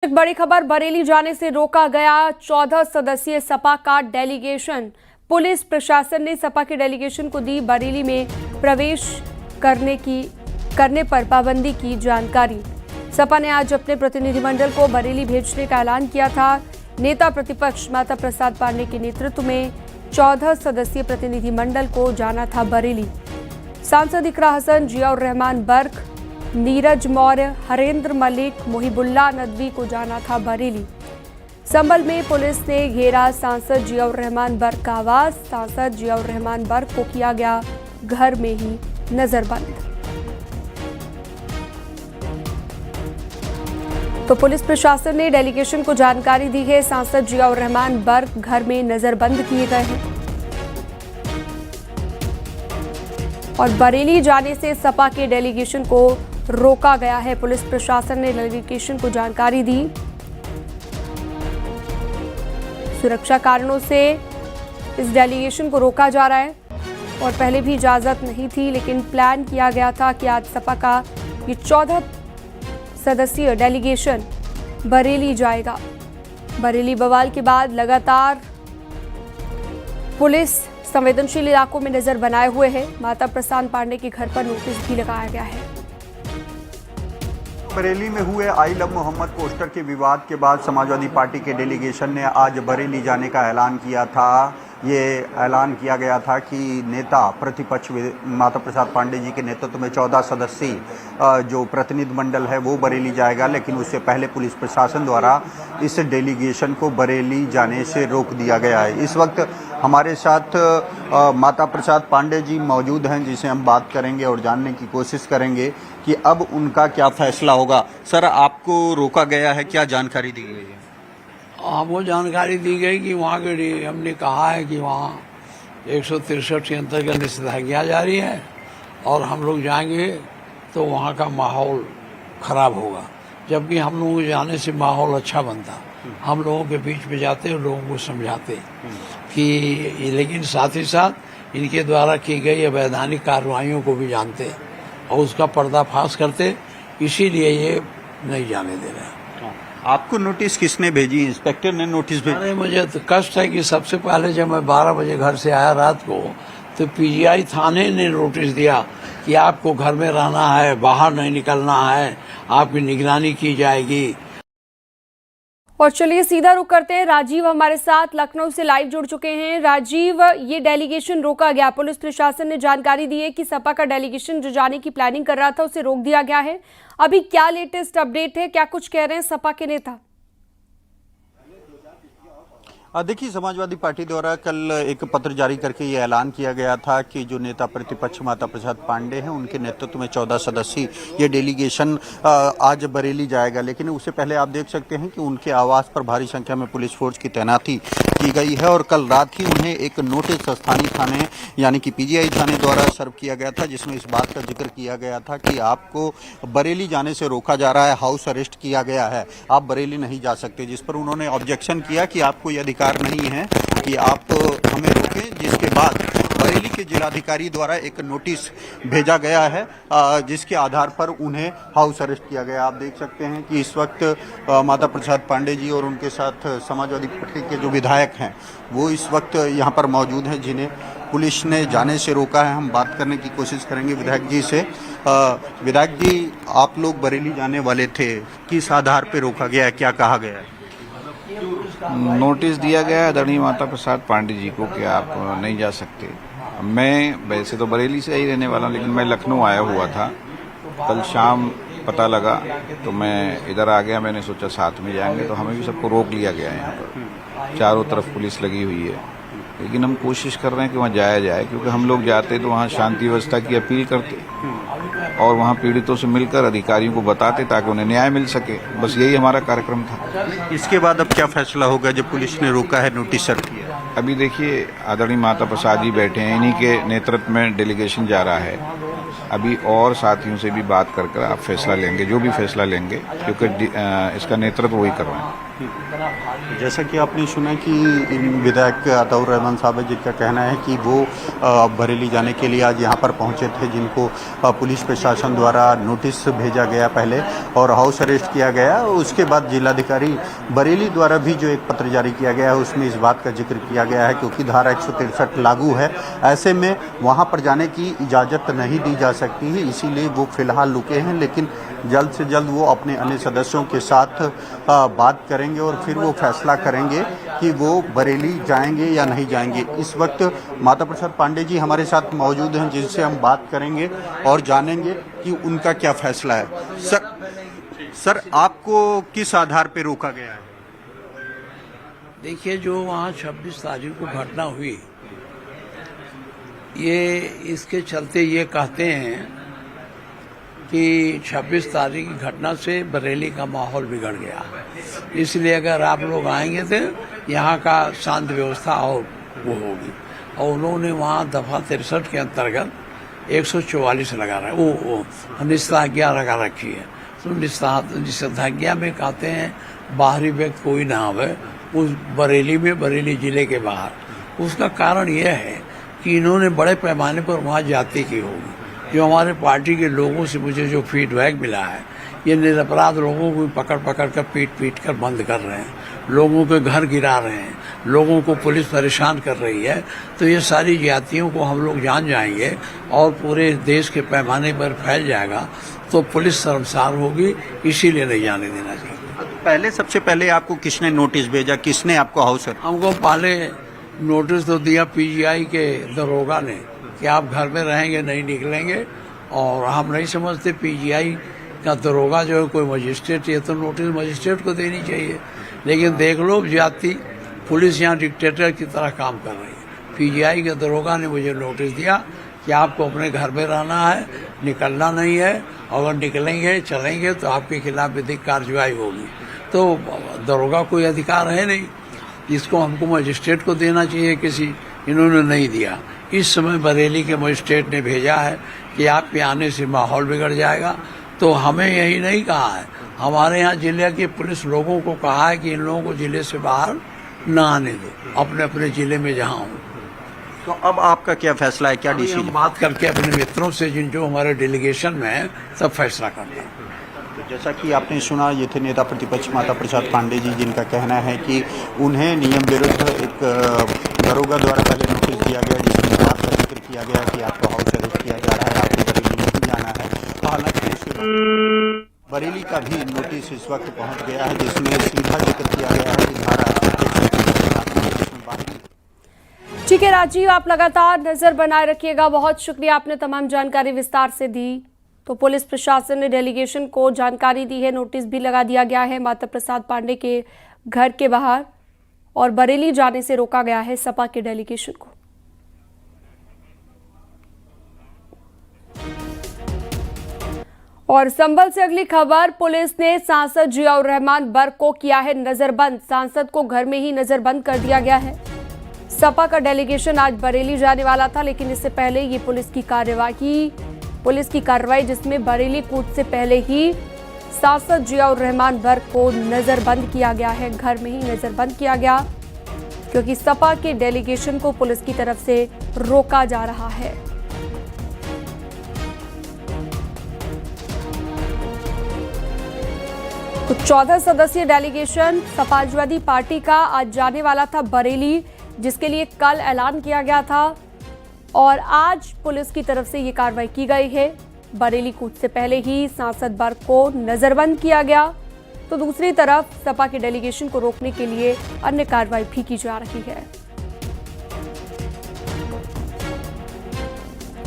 एक बड़ी खबर, बरेली जाने से रोका गया 14 सदस्यीय सपा का डेलीगेशन। पुलिस प्रशासन ने सपा के डेलीगेशन को दी बरेली में प्रवेश करने पर पाबंदी की जानकारी। सपा ने आज अपने प्रतिनिधिमंडल को बरेली भेजने का ऐलान किया था। नेता प्रतिपक्ष माता प्रसाद पांडे के नेतृत्व में 14 सदस्यीय प्रतिनिधिमंडल को जाना था बरेली। सांसद इकरा हसन, जियाउर रहमान बर्क, नीरज मौर्य, हरेंद्र मलिक, मुहिबुल्लाह नदवी को जाना था बरेली। संभल में पुलिस ने घेरा सांसद जियाउर रहमान बर्क का आवास। सांसद जियाउर रहमान बर्क को किया गया घर में ही नजरबंद। तो पुलिस प्रशासन ने डेलीगेशन को जानकारी दी है। सांसद जियाउर रहमान बर्क घर में नजरबंद किए गए हैं और बरेली जाने से सपा के डेलीगेशन को रोका गया है। पुलिस प्रशासन ने डेलीगेशन को जानकारी दी। सुरक्षा कारणों से इस डेलीगेशन को रोका जा रहा है और पहले भी इजाजत नहीं थी, लेकिन प्लान किया गया था कि आज सपा का ये 14 सदस्यीय डेलीगेशन बरेली जाएगा। बरेली बवाल के बाद लगातार पुलिस संवेदनशील इलाकों में नजर बनाए हुए है। माता प्रसाद पांडे के घर पर नोटिस भी लगाया गया है। बरेली में हुए आई लव मोहम्मद पोस्टर के विवाद के बाद समाजवादी पार्टी के डेलीगेशन ने आज बरेली जाने का ऐलान किया था। ये ऐलान किया गया था कि नेता प्रतिपक्ष माता प्रसाद पांडे जी के नेतृत्व में 14 सदस्यीय जो प्रतिनिधिमंडल है वो बरेली जाएगा, लेकिन उससे पहले पुलिस प्रशासन द्वारा इस डेलीगेशन को बरेली जाने से रोक दिया गया है। इस वक्त हमारे साथ माता प्रसाद पांडे जी मौजूद हैं, जिसे हम बात करेंगे और जानने की कोशिश करेंगे कि अब उनका क्या फैसला होगा। सर, आपको रोका गया है, क्या जानकारी दी गई है? वो जानकारी दी गई कि वहाँ के हमने कहा है कि वहाँ 163 के अंतर्गत निषेधाज्ञा जारी है और हम लोग जाएंगे तो वहाँ का माहौल खराब होगा, जबकि हम लोगों के जाने से माहौल अच्छा बनता। हम लोगों के बीच में जाते और लोगों को समझाते कि, लेकिन साथ ही साथ इनके द्वारा की गई अवैधानिक कार्रवाइयों को भी जानते और उसका पर्दाफाश करते, इसीलिए ये नहीं जाने दे रहे। आपको नोटिस किसने भेजी? इंस्पेक्टर ने नोटिस भेजी? अरे मुझे तो कष्ट है कि सबसे पहले जब मैं 12 बजे घर से आया रात को, तो पीजीआई थाने ने नोटिस दिया कि आपको घर में रहना है, बाहर नहीं निकलना है, आपकी निगरानी की जाएगी। और चलिए सीधा रुक करते हैं। राजीव हमारे साथ लखनऊ से लाइव जुड़ चुके हैं। राजीव, ये डेलीगेशन रोका गया, पुलिस प्रशासन ने जानकारी दी है कि सपा का डेलीगेशन जो जाने की प्लानिंग कर रहा था उसे रोक दिया गया है। अभी क्या लेटेस्ट अपडेट है, क्या कुछ कह रहे हैं सपा के नेता? देखिए, समाजवादी पार्टी द्वारा कल एक पत्र जारी करके ये ऐलान किया गया था कि जो नेता प्रतिपक्ष माता प्रसाद पांडे हैं उनके नेतृत्व में 14 सदस्यीय ये डेलीगेशन आज बरेली जाएगा। लेकिन उससे पहले आप देख सकते हैं कि उनके आवास पर भारी संख्या में पुलिस फोर्स की तैनाती की गई है और कल रात ही उन्हें एक नोटिस स्थानीय थाने यानी कि पीजीआई थाने द्वारा सर्व किया गया था, जिसमें इस बात का जिक्र किया गया था कि आपको बरेली जाने से रोका जा रहा है, हाउस अरेस्ट किया गया है, आप बरेली नहीं जा सकते। जिस पर उन्होंने ऑब्जेक्शन किया कि आपको ये नहीं है कि आप हमें रोकें, जिसके बाद बरेली के जिलाधिकारी द्वारा एक नोटिस भेजा गया है, जिसके आधार पर उन्हें हाउस अरेस्ट किया गया। आप देख सकते हैं कि इस वक्त माता प्रसाद पांडे जी और उनके साथ समाजवादी पार्टी के जो विधायक हैं वो इस वक्त यहाँ पर मौजूद हैं, जिन्हें पुलिस ने जाने से रोका है। हम बात करने की कोशिश करेंगे विधायक जी से। विधायक जी, आप लोग बरेली जाने वाले थे, किस आधार पर रोका गया है, क्या कहा गया है? नोटिस दिया गया है आदरणीय माता प्रसाद पांडे जी को कि आप नहीं जा सकते। मैं वैसे तो बरेली से ही रहने वाला हूं, लेकिन मैं लखनऊ आया हुआ था। कल शाम पता लगा तो मैं इधर आ गया। मैंने सोचा साथ में जाएंगे, तो हमें भी सबको रोक लिया गया है। यहाँ पर चारों तरफ पुलिस लगी हुई है, लेकिन हम कोशिश कर रहे हैं कि वहाँ जाया जाए, क्योंकि हम लोग जाते तो वहाँ शांति व्यवस्था की अपील करते और वहाँ पीड़ितों से मिलकर अधिकारियों को बताते ताकि उन्हें न्याय मिल सके। बस यही हमारा कार्यक्रम था। इसके बाद अब क्या फैसला होगा जब पुलिस ने रोका है, नोटिस सर्व किया? अभी देखिए, आदरणीय माता प्रसाद जी बैठे हैं, इन्हीं के नेतृत्व में डेलीगेशन जा रहा है अभी और साथियों से भी बात कर आप फैसला लेंगे, जो भी फैसला लेंगे, क्योंकि इसका नेतृत्व वही कर रहे हैं। जैसा कि आपने सुना कि विधायक अताउर रहमान साहब है, जिनका कहना है कि वो बरेली जाने के लिए आज यहाँ पर पहुँचे थे, जिनको पुलिस प्रशासन द्वारा नोटिस भेजा गया पहले और हाउस अरेस्ट किया गया। उसके बाद जिलाधिकारी बरेली द्वारा भी जो एक पत्र जारी किया गया है उसमें इस बात का जिक्र किया गया है, क्योंकि धारा 163 लागू है, ऐसे में वहाँ पर जाने की इजाज़त नहीं दी जा सकती है, इसीलिए वो फिलहाल रुके हैं। लेकिन जल्द से जल्द वो अपने अन्य सदस्यों के साथ बात करेंगे और फिर वो फैसला करेंगे कि वो बरेली जाएंगे या नहीं जाएंगे। इस वक्त माता प्रसाद पांडे जी हमारे साथ मौजूद हैं, जिनसे हम बात करेंगे और जानेंगे कि उनका क्या फैसला है। सर आपको किस आधार पर रोका गया है? देखिए, जो वहाँ 26 तारीख को घटना हुई, ये इसके चलते ये कहते हैं कि 26 तारीख की घटना से बरेली का माहौल बिगड़ गया, इसलिए अगर आप लोग आएंगे तो यहाँ का शांति व्यवस्था और वो होगी। और उन्होंने वहाँ दफा 63 के अंतर्गत 144 लगा रहा है, वो निषेधाज्ञा लगा रखी है। तो निषेधाज्ञा में कहते हैं बाहरी व्यक्ति कोई ना आवे उस बरेली में, बरेली जिले के बाहर। उसका कारण यह है कि इन्होंने बड़े पैमाने पर वहाँ जाति की होगी। जो हमारे पार्टी के लोगों से मुझे जो फीडबैक मिला है, ये निरपराध लोगों को पकड़ कर पीट कर बंद कर रहे हैं, लोगों के घर गिरा रहे हैं, लोगों को पुलिस परेशान कर रही है। तो ये सारी जातियों को हम लोग जान जाएंगे और पूरे देश के पैमाने पर फैल जाएगा, तो पुलिस शर्मसार होगी, इसीलिए नहीं जाने देना चाहिए। पहले सबसे पहले आपको किसने नोटिस भेजा, किसने आपको हाउस? हमको पहले नोटिस तो दिया पीजीआई के दरोगा ने कि आप घर में रहेंगे, नहीं निकलेंगे। और हम नहीं समझते पीजीआई का दरोगा जो है कोई मजिस्ट्रेट, ये तो नोटिस मजिस्ट्रेट को देनी चाहिए। लेकिन देख लो, जाति पुलिस यहाँ डिक्टेटर की तरह काम कर रही है। पीजीआई के दरोगा ने मुझे नोटिस दिया कि आपको अपने घर में रहना है, निकलना नहीं है, अगर निकलेंगे चलेंगे तो आपके खिलाफ विधिक कार्रवाई होगी। तो दरोगा कोई अधिकार है नहीं, इसको हमको मजिस्ट्रेट को देना चाहिए किसी, इन्होंने नहीं दिया। इस समय बरेली के मजिस्ट्रेट ने भेजा है कि आपके आने से माहौल बिगड़ जाएगा। तो हमें यही नहीं कहा है, हमारे यहाँ जिले की पुलिस लोगों को कहा है कि इन लोगों को जिले से बाहर ना आने दो, अपने अपने जिले में जहाँ हो। तो अब आपका क्या फैसला है, क्या डिसीजन? बात करके अपने मित्रों से जिन जो हमारे डेलीगेशन में है सब फैसला करते हैं। तो जैसा कि आपने सुना, ये थे नेता प्रतिपक्ष माता प्रसाद पांडे जी, जिनका कहना है कि उन्हें नियम विरुद्ध एक दरोगा द्वारा पहले नोटिस दिया गया, जिसमें बात का जिक्र किया गया कि आपको हाउस अरेस्ट किया जा रहा है, आपको बरेली नहीं जाना है। हालांकि उसके बाद बरेली का भी नोटिस इस वक्त पहुंच गया है, जिसमें सीधा जिक्र किया गया है कि धारा। ठीक है राजीव, आप लगातार नजर बनाए रखिएगा। बहुत शुक्रिया, आपने तमाम जानकारी विस्तार से दी। तो पुलिस प्रशासन ने डेलीगेशन को जानकारी दी है, नोटिस भी लगा दिया गया है माता प्रसाद पांडे के घर के बाहर, और बरेली जाने से रोका गया है सपा के डेलीगेशन को। और संभल से अगली खबर, पुलिस ने सांसद जियाउर रहमान बर्क को किया है नजरबंद। सांसद को घर में ही नजरबंद कर दिया गया है। सपा का डेलीगेशन आज बरेली जाने वाला था, लेकिन इससे पहले ये पुलिस की कार्रवाई जिसमें बरेली कूच से पहले ही सांसद जियाउर रहमान बर्क को नजरबंद किया गया है। घर में ही नजरबंद किया गया, क्योंकि सपा के डेलीगेशन को पुलिस की तरफ से रोका जा रहा है। तो 14 सदस्यीय डेलीगेशन समाजवादी पार्टी का आज जाने वाला था बरेली, जिसके लिए कल ऐलान किया गया था, और आज पुलिस की तरफ से ये कार्रवाई की गई है। बरेली कूच से पहले ही सांसद बर्क को नजरबंद किया गया, तो दूसरी तरफ सपा के डेलीगेशन को रोकने के लिए अन्य कार्रवाई भी की जा रही है।